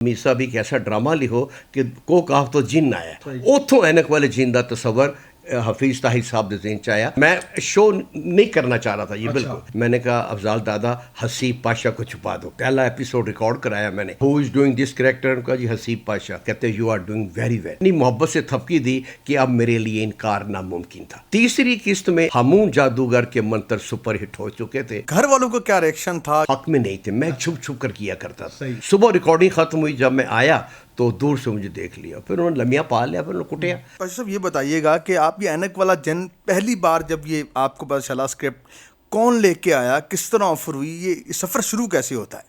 मीसा भी एक ऐसा ड्रामा लिखो कि को काफ तो जिन आया उतों ऐनक वाले जिन का तस्वर हफीज़ ताहिर साहब के ज़हन च आया। मैं शो नहीं करना चाह रहा था ये बिल्कुल। मैंने कहा अफजाल दादा हसीब पाशा को छुपा दो। पहला एपिसोड रिकॉर्ड कराया मैंने। Who is doing this character का जी हसीब पाशा। कहते you are doing very well. इतनी मोहब्बत से थपकी दी कि अब मेरे लिए इनकार नामुमकिन था। तीसरी किस्त में हमून जादूगर के मंत्र सुपर हिट हो चुके थे। घर वालों को क्या रिएक्शन था? हक में नहीं थे, मैं छुप छुप कर किया करता था। सुबह रिकॉर्डिंग खत्म हुई, जब मैं आया तो दूर से मुझे देख लिया, फिर उन्होंने लमिया पा लिया, फिर उन्होंने कुटिया। पाशा साहब ये बताइएगा कि आप ये ऐनक वाला जिन पहली बार जब ये आपको पता चला स्क्रिप्ट, कौन लेके आया, किस तरह ऑफर हुई, ये सफ़र शुरू कैसे होता है?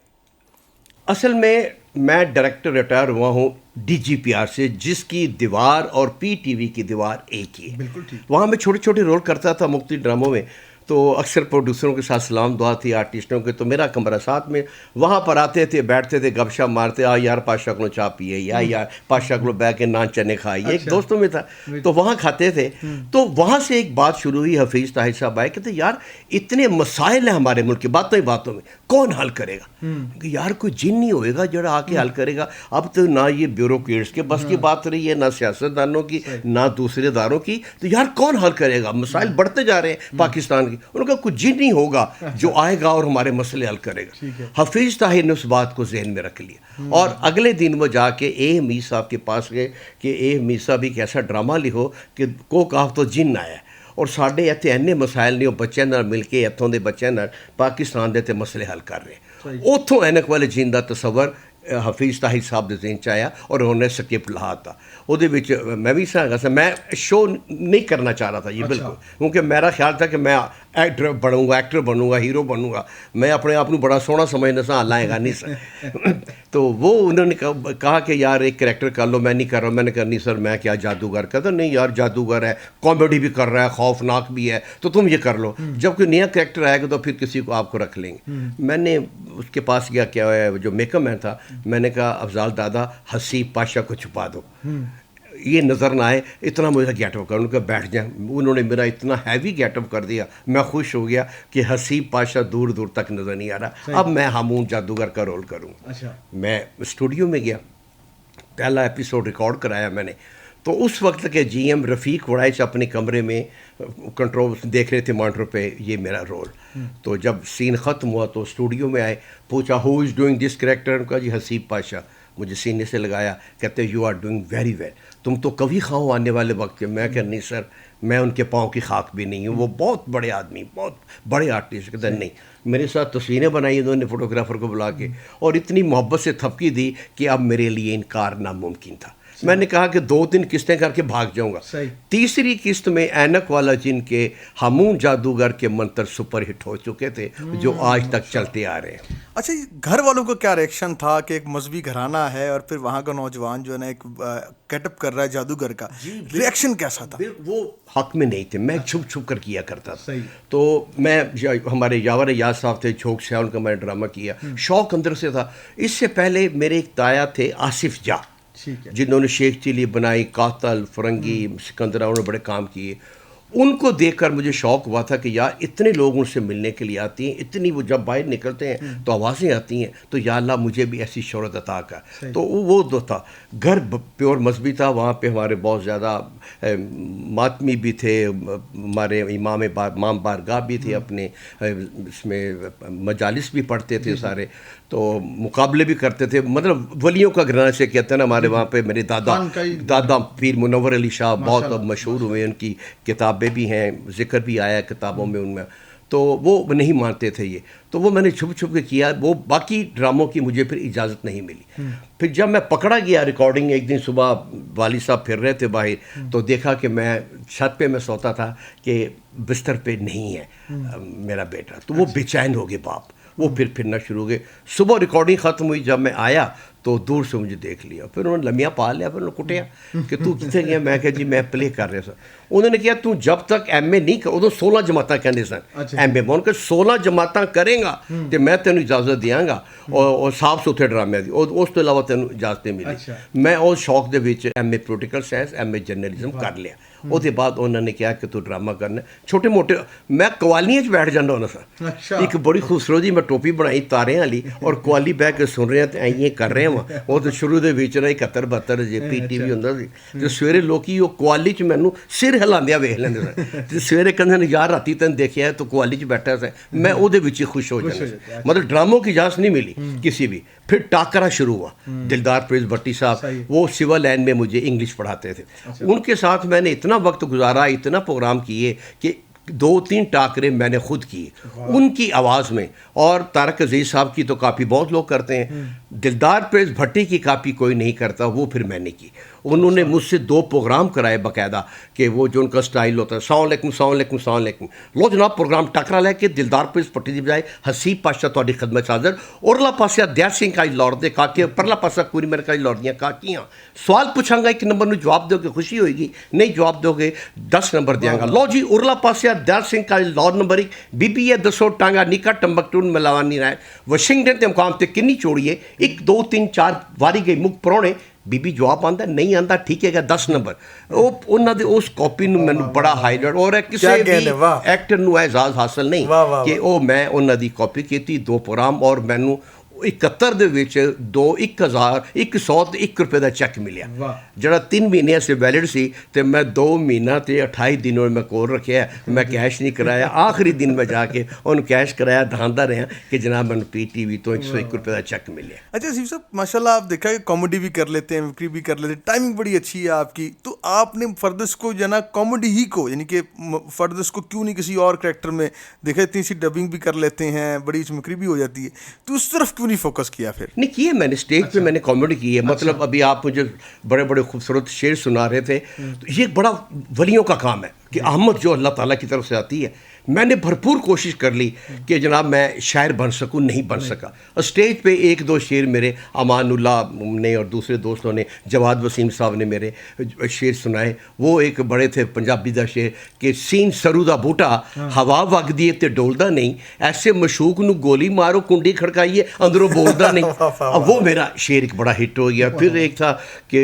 असल में मैं डायरेक्टर रिटायर हुआ हूँ DGPR से, जिसकी दीवार और PTV की दीवार एक ही है। बिल्कुल ठीक। वहाँ मैं छोटे छोटे रोल करता था मुख्तलिफ ड्रामों में, तो अक्सर प्रोड्यूसरों के साथ सलाम दुआ थी आर्टिस्टों के, तो मेरा कमरा साथ में, वहाँ पर आते थे, बैठते थे, गपशप मारते, आ यार पाशा को चाह पिए, या यार पाशा को बैठ के नान चने खाइए। एक दोस्तों में था तो वहाँ खाते थे। तो वहाँ से एक बात शुरू हुई। हफीज़ ताहिर साहब आए, कहते यार इतने मसाइल हैं हमारे मुल्क के, बातों ही बातों में कौन हल करेगा? कि यार कोई जिन नहीं होएगा जरा आके हल करेगा। अब तो ना ये ब्यूरोक्रेट्स के बस की बात रही है, ना सियासतदानों की, ना दूसरे दारों की, तो यार कौन हल करेगा? मसाइल बढ़ते जा रहे हैं पाकिस्तान के। उनका कुछ जिन नहीं होगा जो आएगा और हमारे मसले हल करेगा। हफीज़ ताहिर ने उस बात को जहन में रख लिया और अगले दिन वो जाके ए हमीद साहब के पास गए कि ए हमीद साहब एक ऐसा ड्रामा लिखो कि को काफ तो जिन आया और साढ़े इतने इन्ने मसाइल नहीं, बच्चों नाल मिल के इतों के बच्चों नाल पाकिस्तान के मसले हल कर रहे। उतों ऐनक वाले जिन का तस्वर हफीज़ ताहिर साहब के ज़हन च आया और उन्होंने स्क्रिप्ट लाता। ਉਹਦੇ ਵਿੱਚ मैं भी सहा सा, मैं शो नहीं करना चाह रहा था ये बिल्कुल, क्योंकि मेरा ख्याल था कि मैं एक्टर बनूंगा, हीरो बनूंगा। मैं अपने आप को बड़ा सोहना समझना सा, लाएगा नहीं सर। तो वो उन्होंने कहा कि यार एक कैरेक्टर कर लो। मैं नहीं कर रहा। मैंने कहा नहीं सर, मैं क्या जादूगर? कहता नहीं यार जादूगर है, कॉमेडी भी कर रहा है, खौफनाक भी है, तो तुम ये कर लो। जब कोई नया कैरेक्टर आएगा तो फिर किसी को आपको रख लेंगे। मैंने उसके पास गया, क्या है जो मेकअप मैन था, मैंने कहा अफजाल दादा हसीब पाशा को छुपा दो, ये नज़र ना आए, इतना मुझे गेटअप कर। उनका बैठ जाए। उन्होंने मेरा इतना हैवी गेटअप कर दिया, मैं खुश हो गया कि हसीब पाशा दूर दूर तक नज़र नहीं आ रहा। अब मैं हमून जादूगर का रोल करूँ। मैं स्टूडियो में गया, पहला एपिसोड रिकॉर्ड कराया मैंने। तो उस वक्त के GM रफ़ीक वड़ाइच अपने कमरे में कंट्रोल देख रहे थे मॉनिटर पे ये मेरा रोल। तो जब सीन ख़त्म हुआ तो स्टूडियो में आए, पूछा who is doing this character? उनका जी हसीब पाशा। मुझे सीने से लगाया, कहते you are doing very well, तुम तो कभी खाओ आने वाले वक्त के। मैं क्या नहीं सर, मैं उनके पाँव की खाक भी नहीं हूँ, वो बहुत बड़े आदमी, बहुत बड़े आर्टिस्ट। कहते नहीं, मेरे साथ तस्वीरें बनाई उन्होंने फोटोग्राफर को बुला के, और इतनी मोहब्बत से थपकी दी कि अब मेरे लिए इनकार नामुमकिन था। मैंने कहा कि 2-3 किस्तें करके भाग जाऊंगा। तीसरी किस्त में ऐनक वाला जिन के हमून जादूगर के मंत्र सुपर हिट हो चुके थे, जो आज तक चलते आ रहे हैं। अच्छा, घर वालों को क्या रिएक्शन था कि एक मजहबी घराना है और फिर वहाँ का नौजवान जो है ना एक गेटअप कर रहा है जादूगर का, रिएक्शन कैसा था? वो हक में नहीं थे, मैं छुप छुप कर किया करता था। तो मैं हमारे यावर याद साहब थे, झोंक से उनका मैंने ड्रामा किया, शौक अंदर से था। इससे पहले मेरे एक ताया थे आसिफ जा, जिन्होंने शेख चिली बनाई, कातल, फरंगी, सिकंदरा, उन्होंने बड़े काम किए। उनको देखकर मुझे शौक़ हुआ था कि यार इतने लोग उनसे मिलने के लिए आती हैं, इतनी वो जब बाहर निकलते हैं तो आवाज़ें आती हैं, तो या अल्लाह मुझे भी ऐसी शोहरत अता कर। तो वो दो था। घर प्योर मजहबी था, वहाँ पे हमारे बहुत ज़्यादा मातमी भी थे, हमारे इमाम बारगाह भी थे, अपने इसमें मजालिस भी पढ़ते थे सारे, तो मुकाबले भी करते थे। मतलब वलियों का घराना से कहते हैं ना, हमारे वहाँ पे मेरे दादा पीर मुनव्वर अली शाह बहुत मशहूर हुए, उनकी किताबें भी हैं, जिक्र भी आया किताबों में उनमें। तो वो नहीं मानते थे ये, तो वो मैंने छुप छुप के किया। वो बाकी ड्रामों की मुझे फिर इजाज़त नहीं मिली। फिर जब मैं पकड़ा गया रिकॉर्डिंग, एक दिन सुबह वाली साहब फिर रहे थे बाहर, तो देखा कि मैं छत पे मैं सोता था कि बिस्तर पे नहीं है मेरा बेटा। तो वो बेचैन हो गए बाप, वो फिर फिरना शुरू हो गए। सुबह रिकॉर्डिंग ख़त्म हुई, जब मैं आया तो दूर से मुझे देख लिया, फिर उन्होंने लमिया पा लिया, फिर उन्होंने कुटिया कि तू कितने गया? मैं कहा जी मैं प्ले कर रहा था। उन्होंने कहा तू जब तक MA नहीं कर, उदों 16 जमात कहते सन MA, मैं उनका 16 जमात करेंगा तो मैं तेन इजाज़त देंगा और साफ सुथरे ड्रामे की, उस तो इलावा तेन इजाज़त नहीं मिली। मैं उस शौक के MA political science, MA journalism कर लिया। उसके बाद उन्होंने कहा कि तू ड्रामा करना, छोटे मोटे मैं कवालियाँ बैठ जाता होना सर। एक बड़ी खूबसूरत जी मैं टोपी बनाई तारे वाली, और कवाली बह के सुन रहे हैं तो ये कर रहे हैं ਵਾ ਉਹ ਤਾਂ ਸ਼ੁਰੂ ਦੇ ਵਿੱਚ ਨਾ 71 72 ਜੇ PTV ਹੁੰਦਾ ਸੀ ਤੇ ਸਵੇਰੇ ਲੋਕੀ ਉਹ ਕੁਆਲੀ 'ਚ ਮੈਨੂੰ ਸਿਰ ਹਿਲਾਉਂਦਿਆਂ ਵੇਖ ਲੈਂਦੇ ਸਨ ਤੇ ਸਵੇਰੇ ਕਹਿੰਦੇ ਨੇ ਯਾਰ ਰਾਤੀ ਤੈਨੂੰ ਦੇਖਿਆ ਤੂੰ ਕੁਆਲੀ 'ਚ बैठा था मैं वो विच ही खुश हो जाता मतलब ड्रामों की इजाज़त नहीं मिली किसी भी। फिर टाकरा शुरू हुआ, दिलदार प्रेस भट्टी साहब वो सिविल लाइन में मुझे इंग्लिश पढ़ाते थे। उनके साथ मैंने इतना वक्त गुजारा, इतना प्रोग्राम किए कि 2-3 टाकरे मैंने खुद किए उनकी आवाज़ में। और तारक अजीज़ साहब की तो कापी बहुत लोग करते हैं, दिलदार प्रेस भट्टी की कापी कोई नहीं करता, वो फिर मैंने की। उन्होंने मुझसे 2 प्रोग्राम कराए बाकायदा कि वो जो उनका स्टाइल होता है सलाम अलैकुम लो जनाब प्रोग्राम टाकरा लैके दिलदार प्रेस भट्टी की बजाय हसीब पाशा तुहाडी खिदमत हाज़र, उरला पासा दयाल सिंह का लौट दे काके, परला पासा कुरी मेरे का लौट दियाँ काकियाँ। सवाल पूछांगा 1 नंबर में जवाब दोगे खुशी होएगी, नहीं जवाब दोगे 10 नंबर देंगा। लो जी उरला पासा दयाल सिंह का लौट नंबर 1 बीबी है दसो टांगा निका टंबकटून मिलावानी राय वाशिंगटन के मुकाम ते किन्नी चोड़ी है 1 2 3 4 वारी गई मुख परौने बीबी जवाब आंदा नहीं आंदा ठीक है 10 नंबर ਉਹ ਉਹਨਾਂ ਦੇ ਉਸ ਕਾਪੀ ਨੂੰ ਮੈਨੂੰ ਬੜਾ ਹਾਈਲਾਈਟ ਔਰ ਕਿਸੇ ਵੀ ਐਕਟਰ ਨੂੰ ਐਜ਼ਾਜ਼ ਹਾਸਲ ਨਹੀਂ ਕਿ ਉਹ ਮੈਂ ਉਹਨਾਂ ਦੀ ਕਾਪੀ ਕੀਤੀ 2 ਪ੍ਰੋਗਰਾਮ ਔਰ ਮੈਨੂੰ 71 ਦੇ ਵਿੱਚ 1,101 ਰੁਪਏ ਦਾ ਚੈੱਕ ਮਿਲਿਆ ਜਿਹੜਾ 3 ਮਹੀਨੇ ਸੇ ਵੈਲਿਡ ਸੀ ਤੇ ਮੈਂ 2 ਮਹੀਨਾ ਤੇ 28 ਦਿਨ ਮੈਂ ਕੋਲ ਰੱਖਿਆ, ਮੈਂ ਕੈਸ਼ ਨਹੀਂ ਕਰਾਇਆ। ਆਖਰੀ ਦਿਨ ਮੈਂ ਜਾ ਕੇ ਉਹਨੂੰ ਕੈਸ਼ कराया, धांधा रहा कि जनाब मैंने PTV तो 101 रुपये का चेक मिले। अच्छा हसीब साहब माशाल्लाह आप देखा कि कॉमेडी भी कर लेते हैं, विक्री भी कर लेते हैं, टाइमिंग बड़ी अच्छी है आपकी, तो आपने फर्दस को जो है ना कॉमेडी ही को यानी कि फर्दस को क्यों नहीं किसी और कैरेक्टर में देखा, इतनी सी डबिंग भी कर लेते हैं, बड़ी चमकरी भी हो जाती है, तो उस तरफ क्यों नहीं फोकस किया? फिर नहीं किए मैंने स्टेज पे मैंने कॉमेडी की है। मतलब अभी आप मुझे बड़े बड़े खूबसूरत शेर सुना रहे थे, तो ये बड़ा वलियों का काम है कि आहमद जो अल्लाह ताला की तरफ से आती है। मैंने भरपूर कोशिश कर ली कि जनाब मैं शायर बन सकूं, नहीं बन सका। और स्टेज पे 1-2 शेर मेरे अमानुल्लाह ने और दूसरे दोस्तों ने, जवाद वसीम साहब ने मेरे शेर सुनाए। वो एक बड़े थे पंजाबी का शेर कि सीन सरू दा बूटा हवा वगदी है ते डोलदा नहीं, ऐसे मशूक नू गोली मारो कुंडी खड़काइए अंदरों बोलदा नहीं। अब वो मेरा शेर एक बड़ा हिट हो गया। फिर एक था कि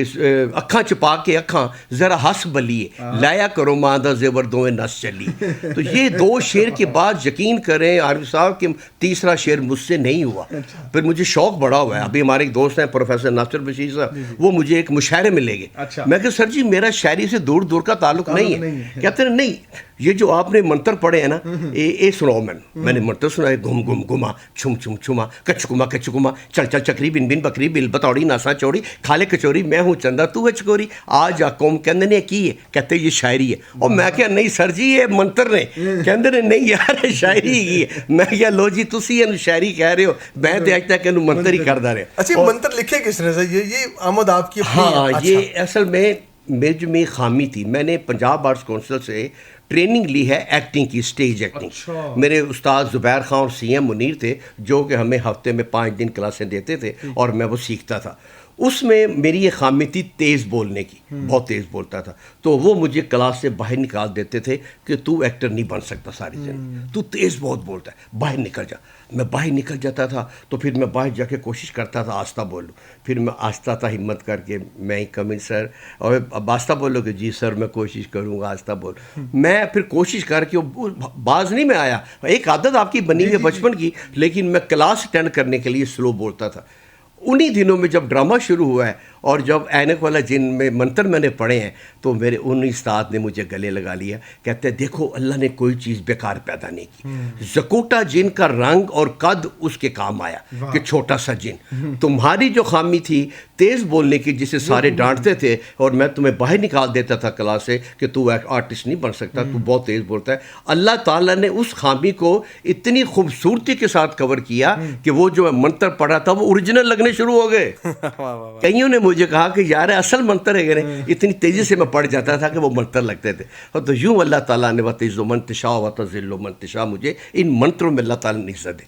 अखां छुपा के अखां ज़रा हंस बलिए लाया करो माँ दा जेवर दोवें नस चली। तो ये 2 शेर के बाद यकीन करें आरिफ साहब कि तीसरा शेर मुझसे नहीं हुआ। फिर मुझे शौक बड़ा हुआ है। अभी हमारे एक दोस्त हैं प्रोफेसर नासिर बशीर साहब, वो मुझे एक मुशायरे में ले गए। मैं कहा सर जी मेरा शायरी से दूर दूर का ताल्लुक नहीं है। कहते हैं नहीं ये जो आपने मंत्र पढ़े हैं ना ये सुनाओ। मैंने मंत्र सुनाए, घुम घुम घुमा छुम छुम छुमा कचकुमा चल चल चकरी बिन बिन बकरी बिल बतौड़ी नासा चौड़ी खाले कचौरी मैं हूँ चंदा तू है चकोरी आज आ कौम कहते ने की है, कहते ये शायरी है। और मैं क्या नहीं सर जी ये मंत्र ने, कहते ने नहीं यार शायरी ही है। मैं क्या लो जी तुसी इन्हू शायरी कह रहे हो, मैं तो अज तक इन्हू मंत्र ही करता रहा। अच्छा मंत्र लिखे किसने सर? ये आमद आपकी? हाँ ये असल में मेरी में खामी थी। मैंने पंजाब आर्ट्स काउंसिल से ट्रेनिंग ली है एक्टिंग की, स्टेज एक्टिंग। मेरे उस्ताद ज़ुबैर खान और CM मुनीर थे जो कि हमें हफ्ते में 5 दिन क्लासें देते थे और मैं वो सीखता था। उसमें मेरी ये खामी थी तेज़ बोलने की, बहुत तेज़ बोलता था। तो वो मुझे क्लास से बाहर निकाल देते थे कि तू एक्टर नहीं बन सकता सारी जिंदगी, तू तेज़ बहुत बोलता है, बाहर निकल जा। मैं बाहर निकल जाता था तो फिर मैं बाहर जाके कोशिश करता था आस्ता बोलूं। फिर मैं आस्ता था हिम्मत करके मैं ही कम इन सर, और अब आस्ता बोलोगे जी सर मैं कोशिश करूँगा आस्ता बोल। मैं फिर कोशिश करके बाज नहीं मैं आया। एक आदत आपकी बनी हुई है बचपन की, लेकिन मैं क्लास अटेंड करने के लिए स्लो बोलता था। उन्हीं दिनों में जब ड्रामा शुरू हुआ है और जब ऐनक वाला जिन में मंत्र मैंने पढ़े हैं तो मेरे उन उस्ताद ने मुझे गले लगा लिया। कहते हैं देखो अल्लाह ने कोई चीज़ बेकार पैदा नहीं की। जकोटा जिन का रंग और कद उसके काम आया कि छोटा सा जिन। तुम्हारी जो खामी थी तेज़ बोलने की जिसे सारे डांटते थे और मैं तुम्हें बाहर निकाल देता था क्लास से कि तू आर्टिस्ट नहीं बन सकता, तू बहुत तेज़ बोलता है। अल्लाह ताला ने उस खामी को इतनी खूबसूरती के साथ कवर किया कि वो जो मंत्र पढ़ा था वो ओरिजिनल लगने शुरू हो गए। कईयों ने मुझे कहा कि यार असल मंत्र है, इतनी तेज़ी से मैं पढ़ जाता था कि वो मंत्र लगते थे। और तो यूँ अल्लाह ताला ने वतिज़ो मंतशा वतज़िल्लो मंतशा मुझे इन मंत्रों में अल्लाह ताला ने इज़्ज़त दी।